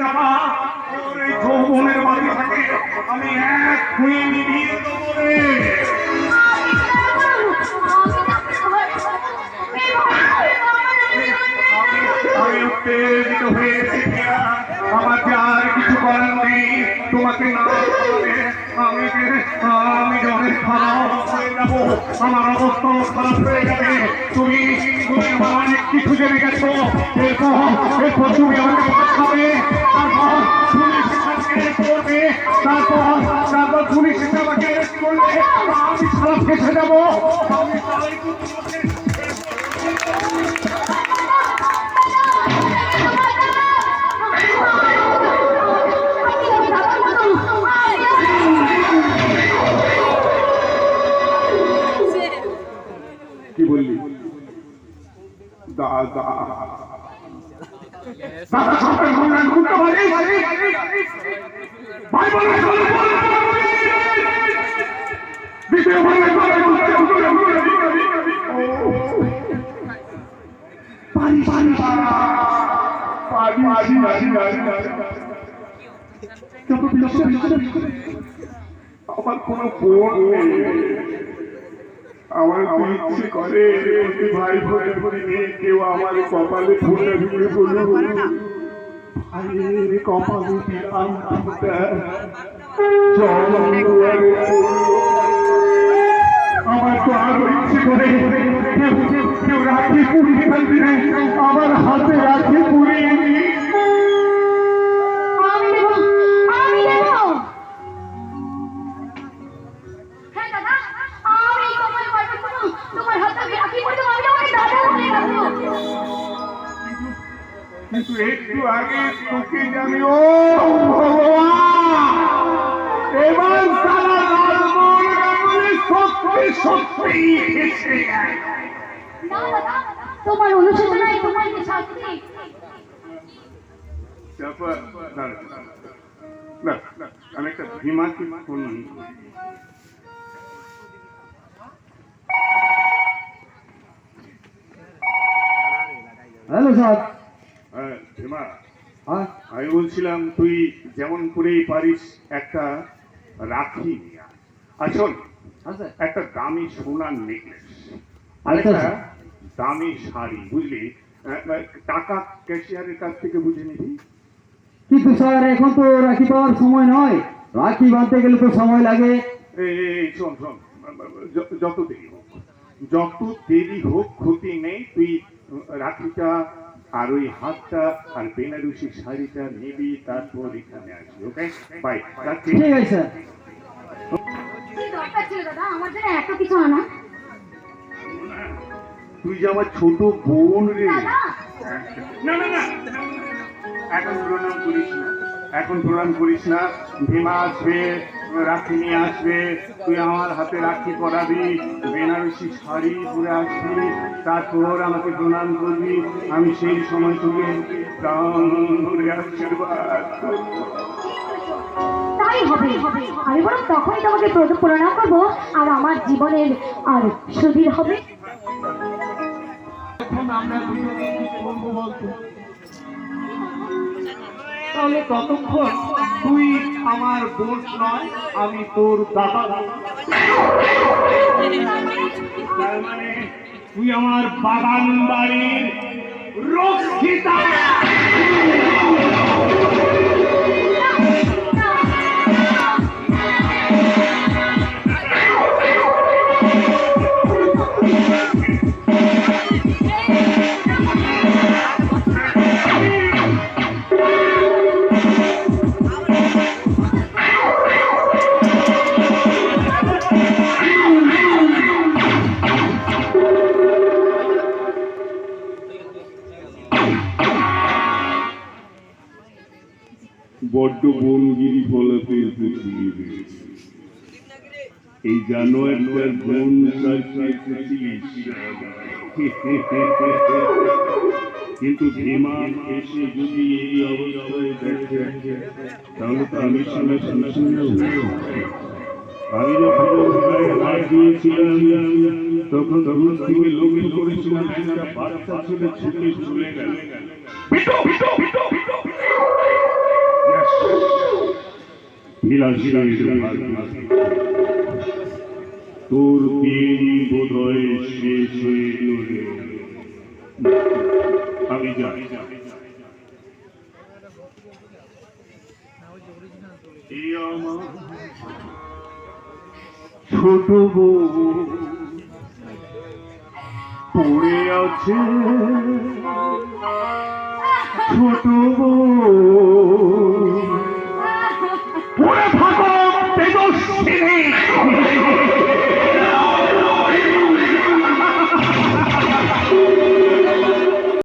চাপা ওর এই যৌবনের বাড়ি থেকে আমি এক খুঁয়ে নিভিয়ে দেবো রে। আমি উত্তেজিত হয়েছি, আমার যে আর কিছু করার নেই। তোমাকে না আমি অনেক খারাপ হয়ে যাবো, আমার অবস্থা খারাপ হয়ে যাবে। তুমি আমার অনেক কিছু জেনে গেছো। এরপর তুমি আমাকে পাঠাবে, তারপর পুলিশ এসে আমাকে অ্যারেস্ট করলে আমি সারা ফেসে যাবো। আমি তাই কি বললি দাদা? দাদা সরকার ঘুরলেন ঘুরতে পারি ভাই বলে দ্বিতীয় বলে আমার কোনো বোন নেই। আমার ইচ্ছে করে ভাই ভরে ভরে নিয়ে কেউ আমার কপালে ফুলে ঢুকে বলল ভাইয়ের কপালে দিলাম আমার তো আরো ইচ্ছে করে কেউ রাখি পুড়িয়ে ফেলবি না, আমার হাতে রাখি পুড়িয়ে কিন্তু একটু আগে তোকে জানি ও এবার সারা সত্যি সত্যি এসে গেল। তোমার অনুশোচনায় তোমার শাস্তি। আমি একটা ভীমাকে ফোন হ্যালো স্যার। ভীমা, হ্যাঁ আমি বলছিলাম তুই যেমন করেই পারিস একটা রাখি নিয়ে আসল একটা দামি সোনার নেকলেস আর একটা দামি শাড়ি, বুঝলি? টাকা ক্যাশিয়ারের কাছ থেকে বুঝে নিবি। কিন্তু স্যার এখন তো রাখি পাওয়ার সময় নয়, রাখি বাঁধতে গেলে তো সময় লাগে। এই শোন শোন, যত দেরি হোক ক্ষতি নেই। তুই রাখিটা আর ওই হাতটা আর বেনারসি শাড়িটা নিবি, তারপর এখানে আসবি। Okay bye. ঠিক আছে স্যার। তুই যে আমার ছোট বোন রে। না না না, এখন প্রণাম করিস না, এখন প্রণাম করিস না। ভীমা আসবে, রাখি নিয়ে আসবে, তুই আমার হাতে রাখি পরাবি, বেনারসি শাড়ি পরে আসবি, তারপর আমাকে প্রণাম করবি। আমি সেই সময় তোকে প্রাণ ভরে আশীর্বাদ করব। তাই হবে, আমি বরং তখনই তোমাকে প্রণাম করবো আর আমার জীবনের আর সুধীর হবে। এখন আমরা দুজনে কি করবো বলতো? তাহলে ততক্ষণ তুই আমার বোন নয়, আমি তোর দাদা। তার মানে তুই আমার বাগান বাড়ির রক্ষিতা। বড্ড বনগিরি ফলাতে পুছিয়ে দিয়েছে। এই জানোয়ারটার বোন কিন্তু ভীমা এসে যদি এই অবস্থায় দেখে তাহলে তো আমি শুনে আমি যখন হাত দিয়েছিলাম তখন দূর থেকে লক্ষ্য করেছিলাম একটা বাচ্চা ছেলে ছুটে চলে গেল। বিলাসের ভাগ্য। তোর দিন বোধহয় শেষ হয়ে গেল। আমি যাই। এ আমার ছোট বউ পড়ে আছে, ছোট বউ